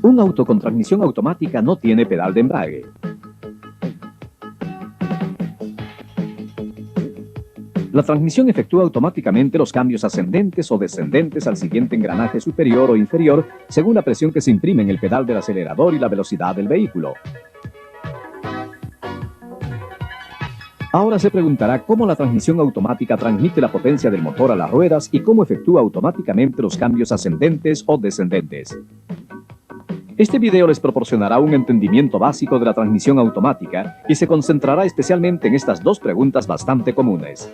Un auto con transmisión automática no tiene pedal de embrague. La transmisión efectúa automáticamente los cambios ascendentes o descendentes al siguiente engranaje superior o inferior según la presión que se imprime en el pedal del acelerador y la velocidad del vehículo. Ahora se preguntará cómo la transmisión automática transmite la potencia del motor a las ruedas y cómo efectúa automáticamente los cambios ascendentes o descendentes. Este video les proporcionará un entendimiento básico de la transmisión automática y se concentrará especialmente en estas dos preguntas bastante comunes.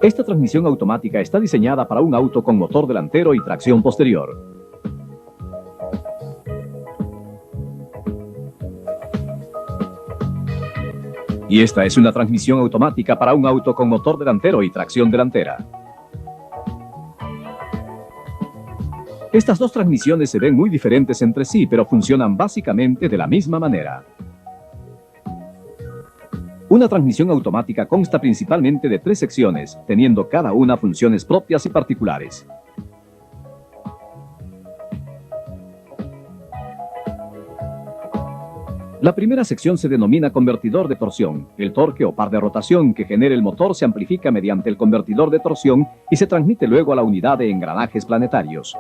Esta transmisión automática está diseñada para un auto con motor delantero y tracción posterior. Y esta es una transmisión automática para un auto con motor delantero y tracción delantera. Estas dos transmisiones se ven muy diferentes entre sí, pero funcionan básicamente de la misma manera. Una transmisión automática consta principalmente de 3 secciones, teniendo cada una funciones propias y particulares. La primera sección se denomina convertidor de torsión. El torque o par de rotación que genera el motor se amplifica mediante el convertidor de torsión y se transmite luego a la unidad de engranajes planetarios.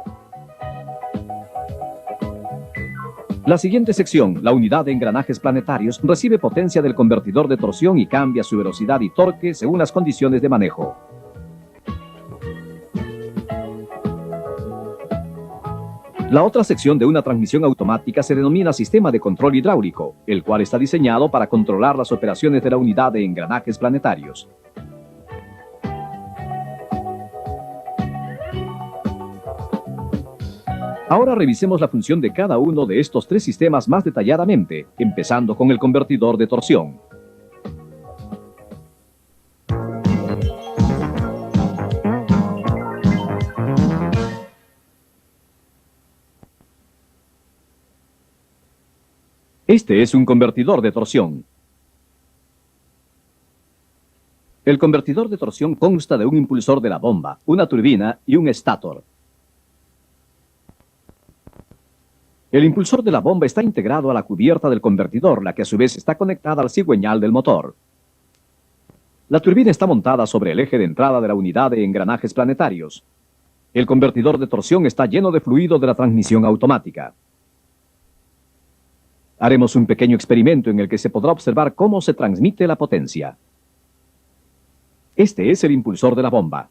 La siguiente sección, la unidad de engranajes planetarios, recibe potencia del convertidor de torsión y cambia su velocidad y torque según las condiciones de manejo. La otra sección de una transmisión automática se denomina sistema de control hidráulico, el cual está diseñado para controlar las operaciones de la unidad de engranajes planetarios. Ahora revisemos la función de cada uno de estos 3 sistemas más detalladamente, empezando con el convertidor de torsión. Este es un convertidor de torsión. El convertidor de torsión consta de un impulsor de la bomba, una turbina y un estator. El impulsor de la bomba está integrado a la cubierta del convertidor, la que a su vez está conectada al cigüeñal del motor. La turbina está montada sobre el eje de entrada de la unidad de engranajes planetarios. El convertidor de torsión está lleno de fluido de la transmisión automática. Haremos un pequeño experimento en el que se podrá observar cómo se transmite la potencia. Este es el impulsor de la bomba.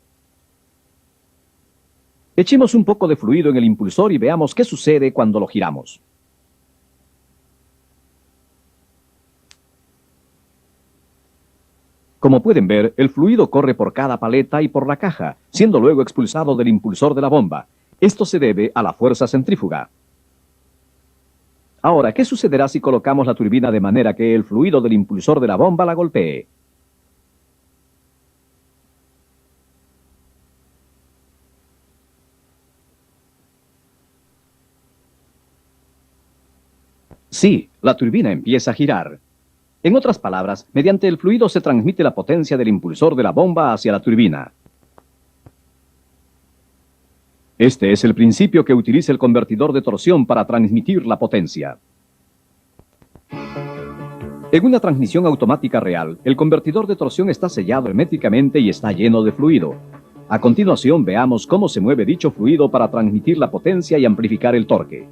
Echemos un poco de fluido en el impulsor y veamos qué sucede cuando lo giramos. Como pueden ver, el fluido corre por cada paleta y por la caja, siendo luego expulsado del impulsor de la bomba. Esto se debe a la fuerza centrífuga. Ahora, ¿qué sucederá si colocamos la turbina de manera que el fluido del impulsor de la bomba la golpee? Sí, la turbina empieza a girar. En otras palabras, mediante el fluido se transmite la potencia del impulsor de la bomba hacia la turbina. Este es el principio que utiliza el convertidor de torsión para transmitir la potencia. En una transmisión automática real, el convertidor de torsión está sellado herméticamente y está lleno de fluido. A continuación, veamos cómo se mueve dicho fluido para transmitir la potencia y amplificar el torque.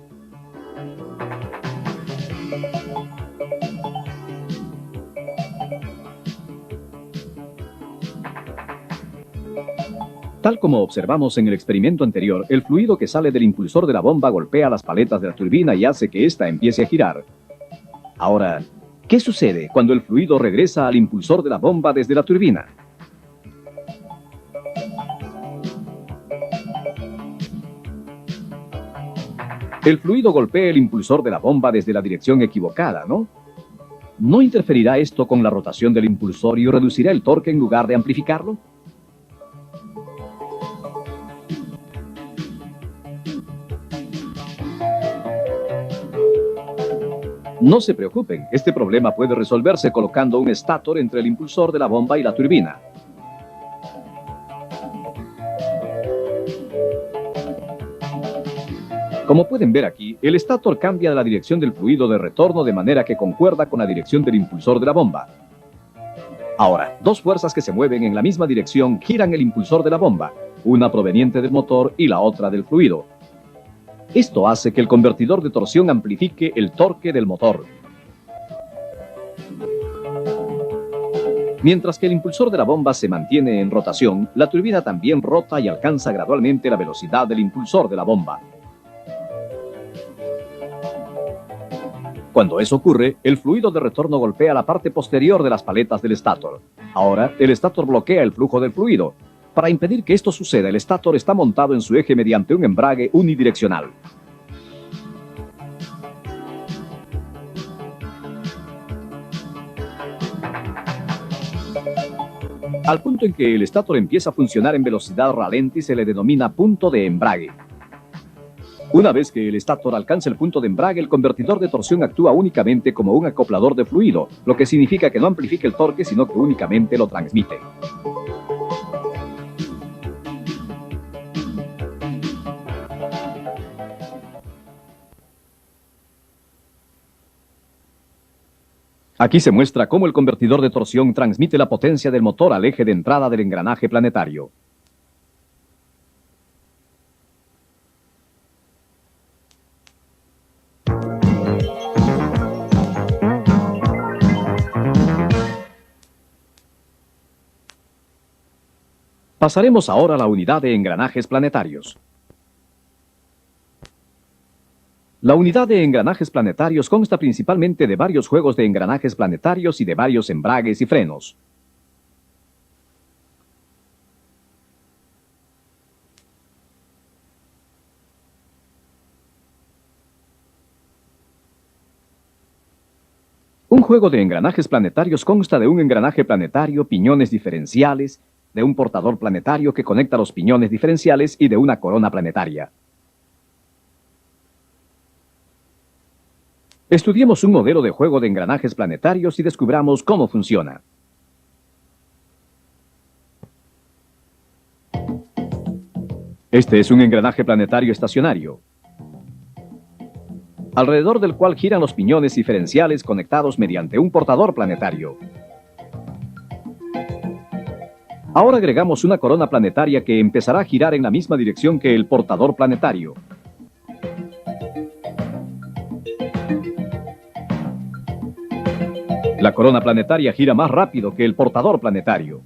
Tal como observamos en el experimento anterior, el fluido que sale del impulsor de la bomba golpea las paletas de la turbina y hace que ésta empiece a girar. Ahora, ¿qué sucede cuando el fluido regresa al impulsor de la bomba desde la turbina? El fluido golpea el impulsor de la bomba desde la dirección equivocada, ¿no? ¿No interferirá esto con la rotación del impulsor y reducirá el torque en lugar de amplificarlo? No se preocupen, este problema puede resolverse colocando un estátor entre el impulsor de la bomba y la turbina. Como pueden ver aquí, el estátor cambia la dirección del fluido de retorno de manera que concuerda con la dirección del impulsor de la bomba. Ahora, dos fuerzas que se mueven en la misma dirección giran el impulsor de la bomba, una proveniente del motor y la otra del fluido. Esto hace que el convertidor de torsión amplifique el torque del motor. Mientras que el impulsor de la bomba se mantiene en rotación, la turbina también rota y alcanza gradualmente la velocidad del impulsor de la bomba. Cuando eso ocurre, el fluido de retorno golpea la parte posterior de las paletas del estátor. Ahora, el estátor bloquea el flujo del fluido. Para impedir que esto suceda, el estátor está montado en su eje mediante un embrague unidireccional. Al punto en que el estátor empieza a funcionar en velocidad ralenti se le denomina punto de embrague. Una vez que el estátor alcanza el punto de embrague, el convertidor de torsión actúa únicamente como un acoplador de fluido, lo que significa que no amplifica el torque, sino que únicamente lo transmite. Aquí se muestra cómo el convertidor de torsión transmite la potencia del motor al eje de entrada del engranaje planetario. Pasaremos ahora a la unidad de engranajes planetarios. La unidad de engranajes planetarios consta principalmente de varios juegos de engranajes planetarios y de varios embragues y frenos. Un juego de engranajes planetarios consta de un engranaje planetario, piñones diferenciales, de un portador planetario que conecta los piñones diferenciales y de una corona planetaria. Estudiemos un modelo de juego de engranajes planetarios y descubramos cómo funciona. Este es un engranaje planetario estacionario, alrededor del cual giran los piñones diferenciales conectados mediante un portador planetario. Ahora agregamos una corona planetaria que empezará a girar en la misma dirección que el portador planetario. La corona planetaria gira más rápido que el portador planetario.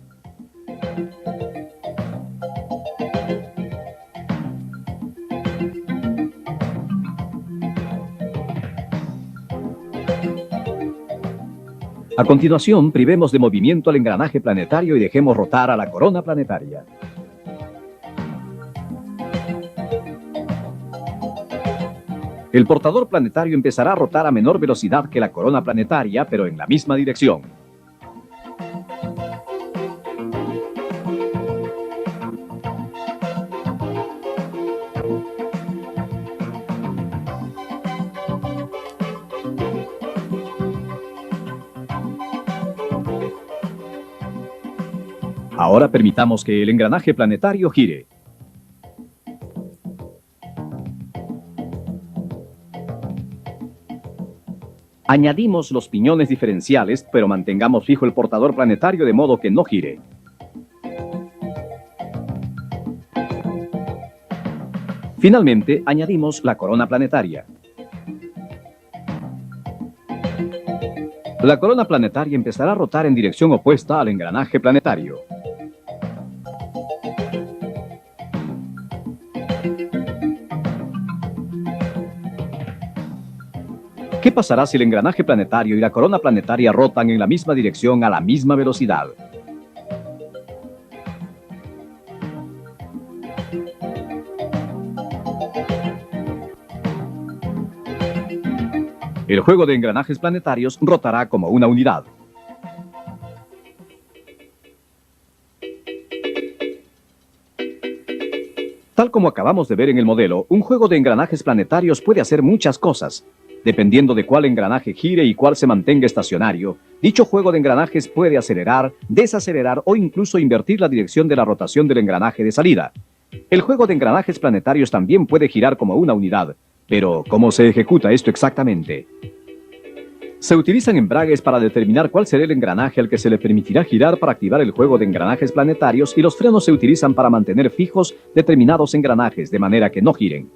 A continuación, privemos de movimiento al engranaje planetario y dejemos rotar a la corona planetaria. El portador planetario empezará a rotar a menor velocidad que la corona planetaria, pero en la misma dirección. Ahora permitamos que el engranaje planetario gire. Añadimos los piñones diferenciales, pero mantengamos fijo el portador planetario de modo que no gire. Finalmente, añadimos la corona planetaria. La corona planetaria empezará a rotar en dirección opuesta al engranaje planetario. ¿Qué pasará si el engranaje planetario y la corona planetaria rotan en la misma dirección a la misma velocidad? El juego de engranajes planetarios rotará como una unidad. Tal como acabamos de ver en el modelo, un juego de engranajes planetarios puede hacer muchas cosas. Dependiendo de cuál engranaje gire y cuál se mantenga estacionario, dicho juego de engranajes puede acelerar, desacelerar o incluso invertir la dirección de la rotación del engranaje de salida. El juego de engranajes planetarios también puede girar como una unidad. Pero, ¿cómo se ejecuta esto exactamente? Se utilizan embragues para determinar cuál será el engranaje al que se le permitirá girar para activar el juego de engranajes planetarios, y los frenos se utilizan para mantener fijos determinados engranajes de manera que no giren.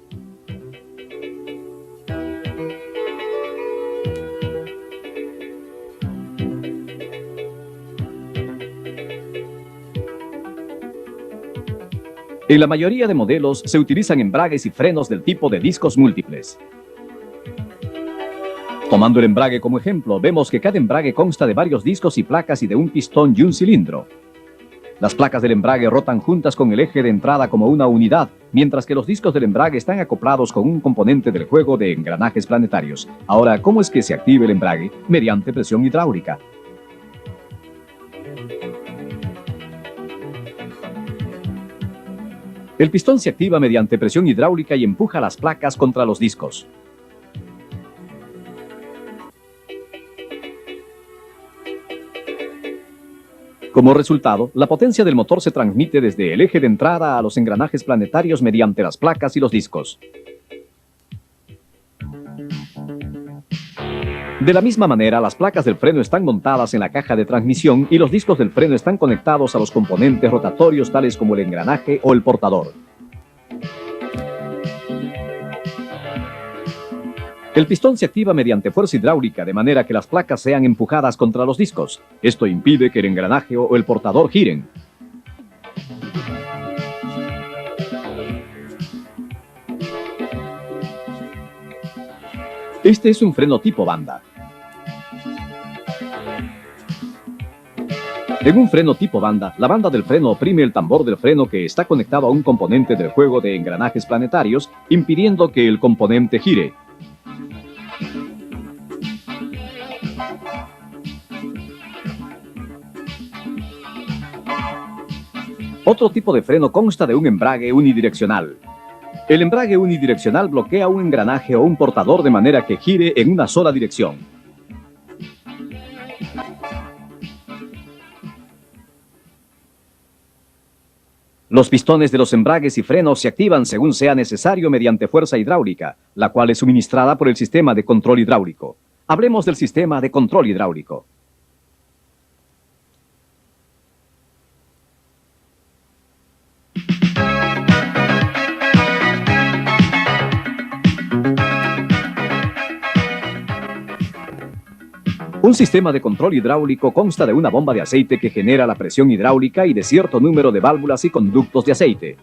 En la mayoría de modelos se utilizan embragues y frenos del tipo de discos múltiples. Tomando el embrague como ejemplo, vemos que cada embrague consta de varios discos y placas y de un pistón y un cilindro. Las placas del embrague rotan juntas con el eje de entrada como una unidad, mientras que los discos del embrague están acoplados con un componente del juego de engranajes planetarios. Ahora, ¿cómo es que se activa el embrague? Mediante presión hidráulica. El pistón se activa mediante presión hidráulica y empuja las placas contra los discos. Como resultado, la potencia del motor se transmite desde el eje de entrada a los engranajes planetarios mediante las placas y los discos. De la misma manera, las placas del freno están montadas en la caja de transmisión y los discos del freno están conectados a los componentes rotatorios tales como el engranaje o el portador. El pistón se activa mediante fuerza hidráulica de manera que las placas sean empujadas contra los discos. Esto impide que el engranaje o el portador giren. Este es un freno tipo banda. En un freno tipo banda, la banda del freno oprime el tambor del freno que está conectado a un componente del juego de engranajes planetarios, impidiendo que el componente gire. Otro tipo de freno consta de un embrague unidireccional. El embrague unidireccional bloquea un engranaje o un portador de manera que gire en una sola dirección. Los pistones de los embragues y frenos se activan según sea necesario mediante fuerza hidráulica, la cual es suministrada por el sistema de control hidráulico. Hablemos del sistema de control hidráulico. Un sistema de control hidráulico consta de una bomba de aceite que genera la presión hidráulica y de cierto número de válvulas y conductos de aceite.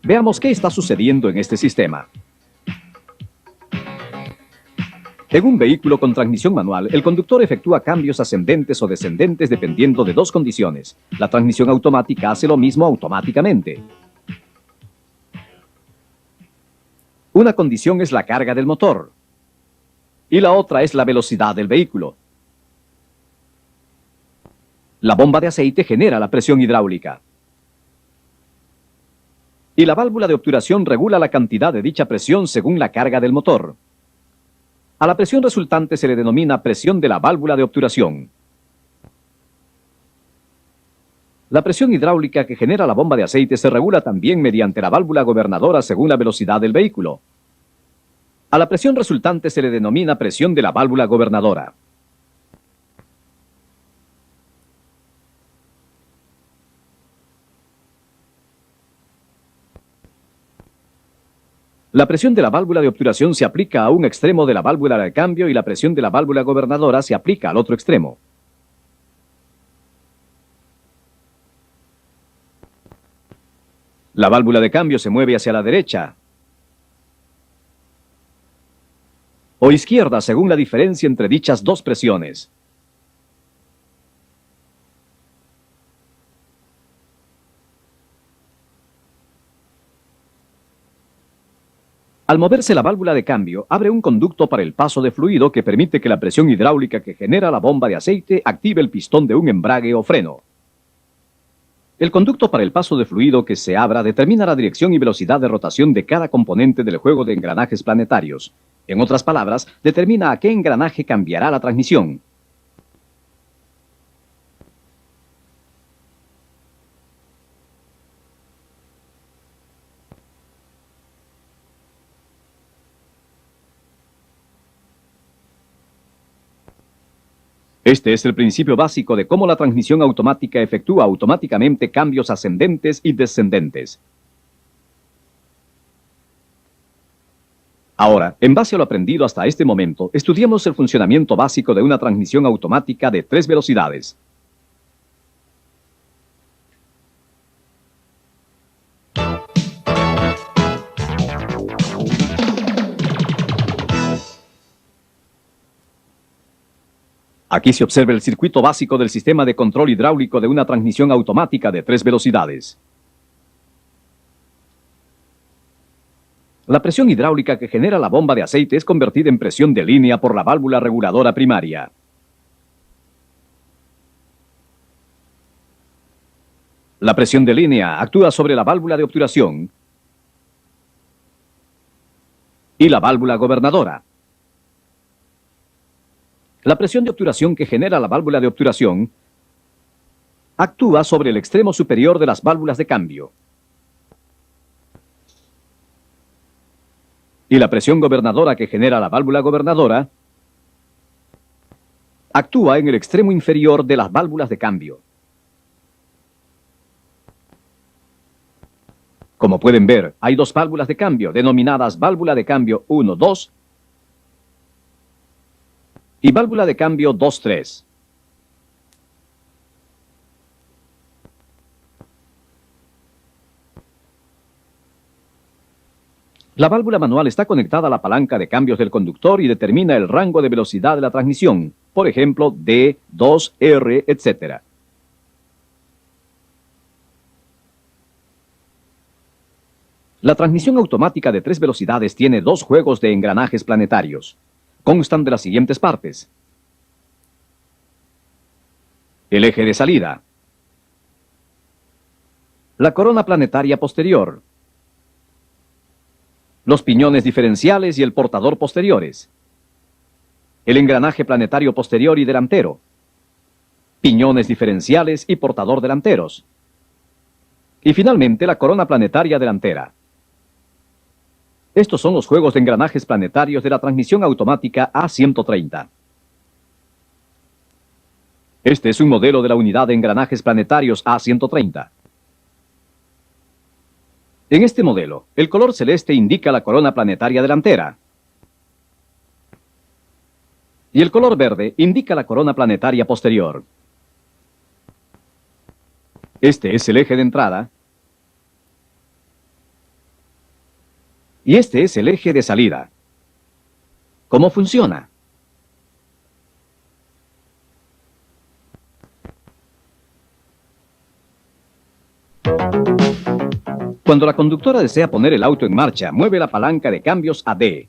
Veamos qué está sucediendo en este sistema. En un vehículo con transmisión manual, el conductor efectúa cambios ascendentes o descendentes dependiendo de dos condiciones. La transmisión automática hace lo mismo automáticamente. Una condición es la carga del motor y la otra es la velocidad del vehículo. La bomba de aceite genera la presión hidráulica y la válvula de obturación regula la cantidad de dicha presión según la carga del motor. A la presión resultante se le denomina presión de la válvula de obturación. La presión hidráulica que genera la bomba de aceite se regula también mediante la válvula gobernadora según la velocidad del vehículo. A la presión resultante se le denomina presión de la válvula gobernadora. La presión de la válvula de obturación se aplica a un extremo de la válvula de cambio y la presión de la válvula gobernadora se aplica al otro extremo. La válvula de cambio se mueve hacia la derecha o izquierda según la diferencia entre dichas dos presiones. Al moverse la válvula de cambio, abre un conducto para el paso de fluido que permite que la presión hidráulica que genera la bomba de aceite active el pistón de un embrague o freno. El conducto para el paso de fluido que se abra determina la dirección y velocidad de rotación de cada componente del juego de engranajes planetarios. En otras palabras, determina a qué engranaje cambiará la transmisión. Este es el principio básico de cómo la transmisión automática efectúa automáticamente cambios ascendentes y descendentes. Ahora, en base a lo aprendido hasta este momento, estudiemos el funcionamiento básico de una transmisión automática de 3 velocidades. Aquí se observa el circuito básico del sistema de control hidráulico de una transmisión automática de 3 velocidades. La presión hidráulica que genera la bomba de aceite es convertida en presión de línea por la válvula reguladora primaria. La presión de línea actúa sobre la válvula de obturación y la válvula gobernadora. La presión de obturación que genera la válvula de obturación actúa sobre el extremo superior de las válvulas de cambio. Y la presión gobernadora que genera la válvula gobernadora actúa en el extremo inferior de las válvulas de cambio. Como pueden ver, hay dos válvulas de cambio, denominadas válvula de cambio 1-2 y válvula de cambio 2-3. La válvula manual está conectada a la palanca de cambios del conductor y determina el rango de velocidad de la transmisión, por ejemplo, D, 2, R, etc. La transmisión automática de 3 velocidades tiene 2 juegos de engranajes planetarios. Constan de las siguientes partes: el eje de salida, la corona planetaria posterior, los piñones diferenciales y el portador posteriores, el engranaje planetario posterior y delantero, piñones diferenciales y portador delanteros, y finalmente la corona planetaria delantera. Estos son los juegos de engranajes planetarios de la transmisión automática A130. Este es un modelo de la unidad de engranajes planetarios A130. En este modelo, el color celeste indica la corona planetaria delantera y el color verde indica la corona planetaria posterior. Este es el eje de entrada y este es el eje de salida. ¿Cómo funciona? Cuando la conductora desea poner el auto en marcha, mueve la palanca de cambios a D.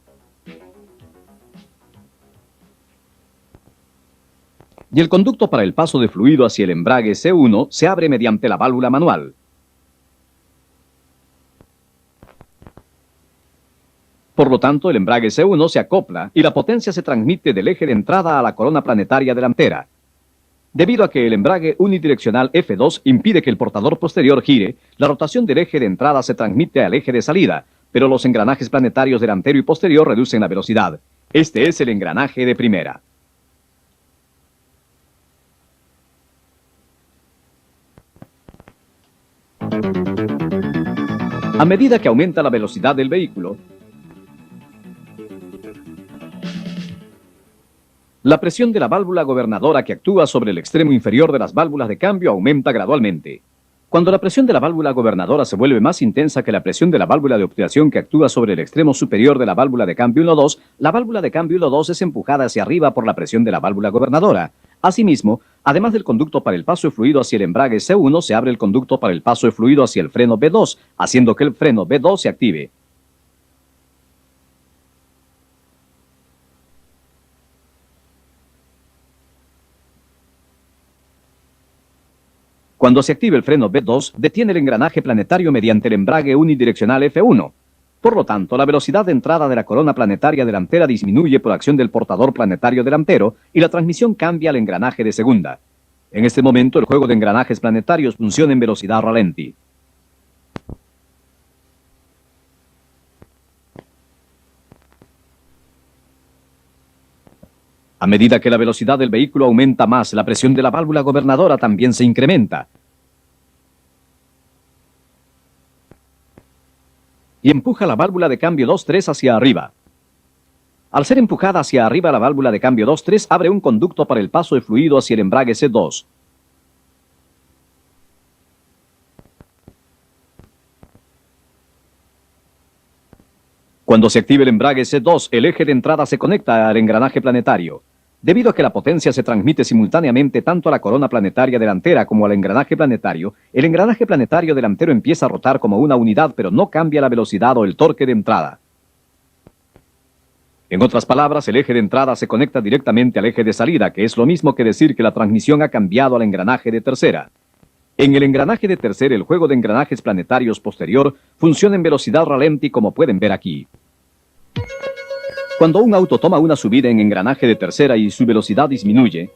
Y el conducto para el paso de fluido hacia el embrague C1 se abre mediante la válvula manual. Por lo tanto, el embrague C1 se acopla y la potencia se transmite del eje de entrada a la corona planetaria delantera. Debido a que el embrague unidireccional F2 impide que el portador posterior gire, la rotación del eje de entrada se transmite al eje de salida, pero los engranajes planetarios delantero y posterior reducen la velocidad. Este es el engranaje de primera. A medida que aumenta la velocidad del vehículo, la presión de la válvula gobernadora que actúa sobre el extremo inferior de las válvulas de cambio aumenta gradualmente. Cuando la presión de la válvula gobernadora se vuelve más intensa que la presión de la válvula de obturación que actúa sobre el extremo superior de la válvula de cambio 1-2, la válvula de cambio 1-2 es empujada hacia arriba por la presión de la válvula gobernadora. Asimismo, además del conducto para el paso de fluido hacia el embrague C1, se abre el conducto para el paso de fluido hacia el freno B2, haciendo que el freno B2 se active. Cuando se active el freno B2, detiene el engranaje planetario mediante el embrague unidireccional F1. Por lo tanto, la velocidad de entrada de la corona planetaria delantera disminuye por acción del portador planetario delantero y la transmisión cambia al engranaje de segunda. En este momento, el juego de engranajes planetarios funciona en velocidad ralenti. A medida que la velocidad del vehículo aumenta más, la presión de la válvula gobernadora también se incrementa. Y empuja la válvula de cambio 2-3 hacia arriba. Al ser empujada hacia arriba, la válvula de cambio 2-3 abre un conducto para el paso de fluido hacia el embrague C2. Cuando se active el embrague C2, el eje de entrada se conecta al engranaje planetario. Debido a que la potencia se transmite simultáneamente tanto a la corona planetaria delantera como al engranaje planetario, el engranaje planetario delantero empieza a rotar como una unidad, pero no cambia la velocidad o el torque de entrada. En otras palabras, el eje de entrada se conecta directamente al eje de salida, que es lo mismo que decir que la transmisión ha cambiado al engranaje de tercera. En el engranaje de tercera, el juego de engranajes planetarios posterior funciona en velocidad ralenti, como pueden ver aquí. Cuando un auto toma una subida en engranaje de tercera y su velocidad disminuye,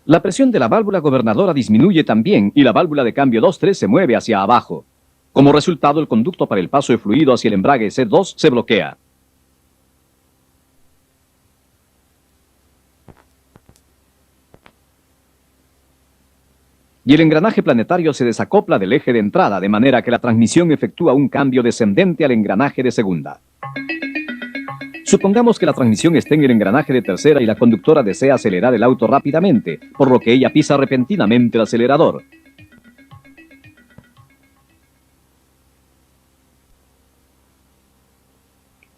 la presión de la válvula gobernadora disminuye también y la válvula de cambio 2-3 se mueve hacia abajo. Como resultado, el conducto para el paso de fluido hacia el embrague C2 se bloquea. Y el engranaje planetario se desacopla del eje de entrada, de manera que la transmisión efectúa un cambio descendente al engranaje de segunda. Supongamos que la transmisión esté en el engranaje de tercera y la conductora desea acelerar el auto rápidamente, por lo que ella pisa repentinamente el acelerador.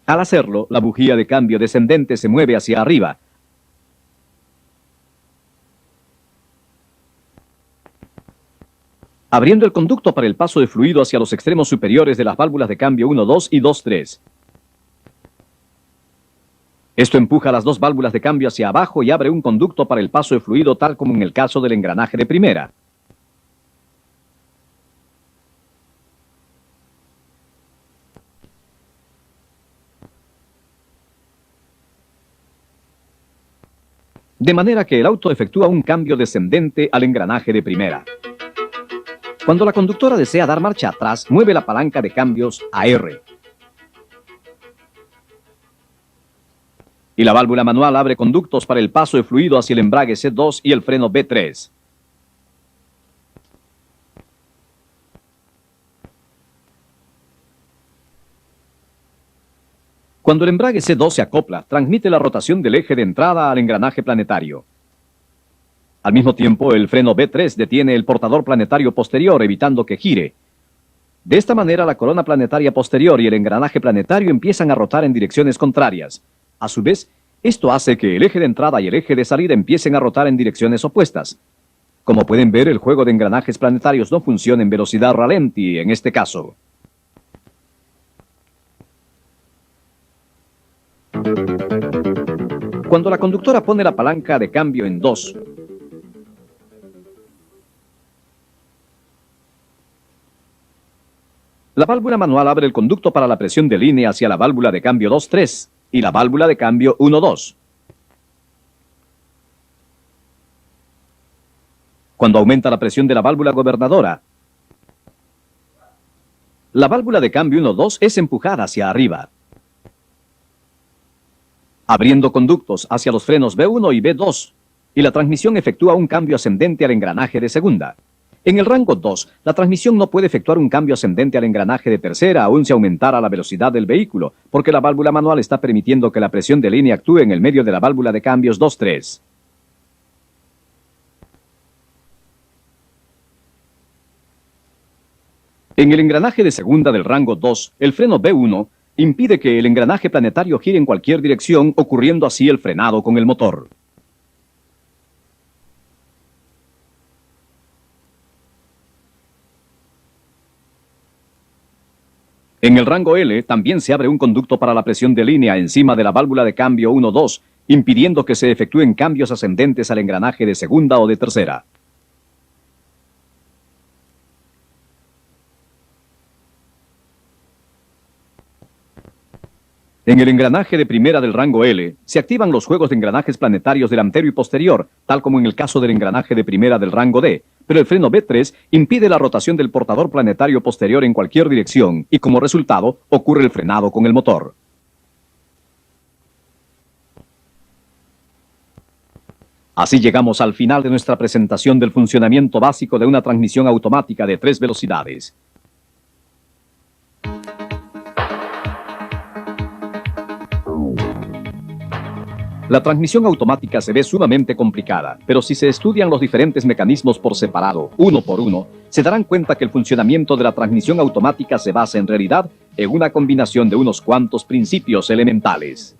Al hacerlo, la bujía de cambio descendente se mueve hacia arriba, abriendo el conducto para el paso de fluido hacia los extremos superiores de las válvulas de cambio 1-2 y 2-3. Esto empuja las dos válvulas de cambio hacia abajo y abre un conducto para el paso de fluido, tal como en el caso del engranaje de primera. De manera que el auto efectúa un cambio descendente al engranaje de primera. Cuando la conductora desea dar marcha atrás, mueve la palanca de cambios a R. Y la válvula manual abre conductos para el paso de fluido hacia el embrague C2 y el freno B3. Cuando el embrague C2 se acopla, transmite la rotación del eje de entrada al engranaje planetario. Al mismo tiempo, el freno B3 detiene el portador planetario posterior, evitando que gire. De esta manera, la corona planetaria posterior y el engranaje planetario empiezan a rotar en direcciones contrarias. A su vez, esto hace que el eje de entrada y el eje de salida empiecen a rotar en direcciones opuestas. Como pueden ver, el juego de engranajes planetarios no funciona en velocidad ralenti en este caso. Cuando la conductora pone la palanca de cambio en 2, la válvula manual abre el conducto para la presión de línea hacia la válvula de cambio 2-3 y la válvula de cambio 1-2. Cuando aumenta la presión de la válvula gobernadora, la válvula de cambio 1-2 es empujada hacia arriba, abriendo conductos hacia los frenos B1 y B2, y la transmisión efectúa un cambio ascendente al engranaje de segunda. En el rango 2, la transmisión no puede efectuar un cambio ascendente al engranaje de tercera aun si aumentara la velocidad del vehículo, porque la válvula manual está permitiendo que la presión de línea actúe en el medio de la válvula de cambios 2-3. En el engranaje de segunda del rango 2, el freno B1 impide que el engranaje planetario gire en cualquier dirección, ocurriendo así el frenado con el motor. En el rango L también se abre un conducto para la presión de línea encima de la válvula de cambio 1-2, impidiendo que se efectúen cambios ascendentes al engranaje de segunda o de tercera. En el engranaje de primera del rango L, se activan los juegos de engranajes planetarios delantero y posterior, tal como en el caso del engranaje de primera del rango D, pero el freno B3 impide la rotación del portador planetario posterior en cualquier dirección y como resultado ocurre el frenado con el motor. Así llegamos al final de nuestra presentación del funcionamiento básico de una transmisión automática de 3 velocidades. La transmisión automática se ve sumamente complicada, pero si se estudian los diferentes mecanismos por separado, uno por uno, se darán cuenta que el funcionamiento de la transmisión automática se basa en realidad en una combinación de unos cuantos principios elementales.